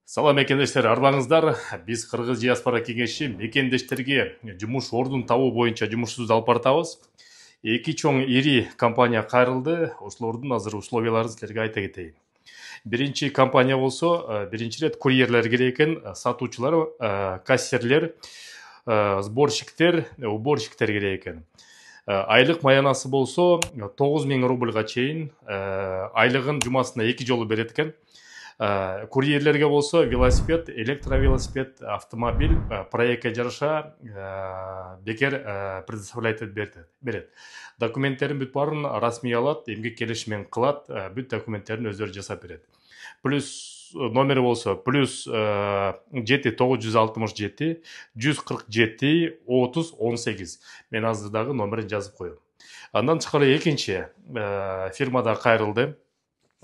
Салам мекендештер, арбаңыздар. Биз Кыргыз диаспора кеңеши мекендештерге жумуш ордун табуу боюнча жумушубузду алып баратабыз. Эки чоң ири компания кайрылды. Ошолордун азыр условияларын силерге айта кетейин. Биринчи компания болсо, биринчи ирет курьерлер керек экен, сатуучулар, кассирлер, сборщиктер, уборщиктер керек экен. Айлык маянасы болсо 9.000 рубльга чейин, айлыгын жумасына 2 жолу берет экен. Курьерлерге болсо велосипед, электровелосипед, автомобиль проектке жараша бекер предоставлять берет. Документтерин бүт баарын расмий алат, эмгек келишимин кылат, бүт документтерин өздөрү жасап берет. Плюс номери болсо плюс 7 967 147 30 18. Мен азыр дагы номерин жазып коем. Андан тышкары экинчи фирмада кайрылды.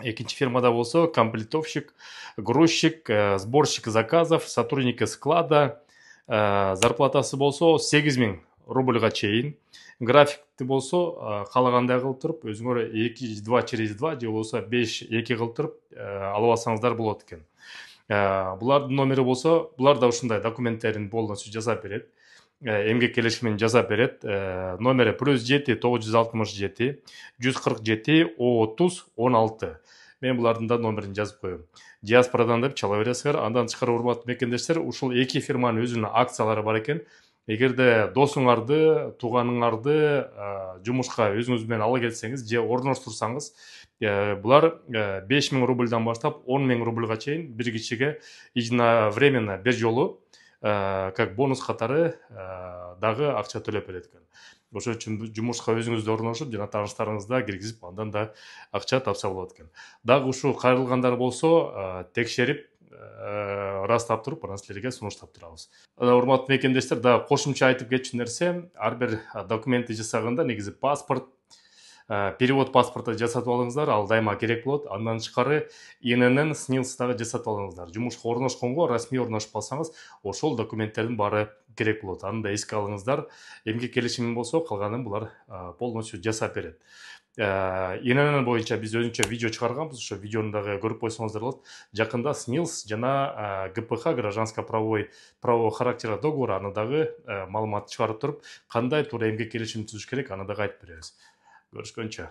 Экинчи фирмада болсо комплектовщик, грузчик, сборщик заказов, сотрудники склада, зарплатасы болсо 8.000 рубльга чейин. Графикти болсо каалагандай кылып туруп, өзүңөр 2/2/2 же болбосо 5/2 кылып туруп алып алсаңыздар болот экен. Булардын номери болсо, булар да ушундай документтерин полностью жасап берет. Эмгек келишимин жасап берет. Номери плюс 7 967 147 30 16. Мен булардын да номерин жазып коем. Диаспорадан деп чала бересиңер. Андан тышкары урматтуу мекендештер, ушул эки фирманын өзүнүн акциялары бар экен. Эгерде досуңарды, тууганыңарды жумушка өзүңүз менен ала келсеңиз же орноштурсаңыз, булар 5.000 рубльдан баштап 10.000 рубльга чейин бир кишиге единовременно бир жолу как бонус катары дагы акча төлөп берет экен. Ошон үчүн жумушка өзүңүздү орношуп, жана тааныштарыңызды киргизип, андан да акча тапса болот экен. Дагы ушул кайрылгандар болсо, текшерип, ырастап туруп, анан силерге сунуштап турабыз. Урматтуу мекендештер, дагы кошумча айтып кетчү нерсе, ар бир документти жасаганда негизи паспорт, перевод паспорту жасатып алыңыздар, ал дайыма керек болот. Андан тышкары ИНН СНИЛС дагы жасатып алыңыздар. Жумушка орношконго, расмий орношуп калсаңыз, ошол документтердин баары керек болот. Аны да эске алыңыздар. Эмгек келишими болсо, калганын булар полностью жасап берет. ИНН боюнча биз өзүнчө видео чыгарганбыз, ошо видеону дагы көрүп койсоңуздар болот. Жакында СНИЛС жана ГПХ, гражданско-правовой характера договор, аны дагы маалымат чыгарып туруп, кандай туура эмгек келишим түзүш керек, аны дагы айтып беребиз. Görüşkünçe.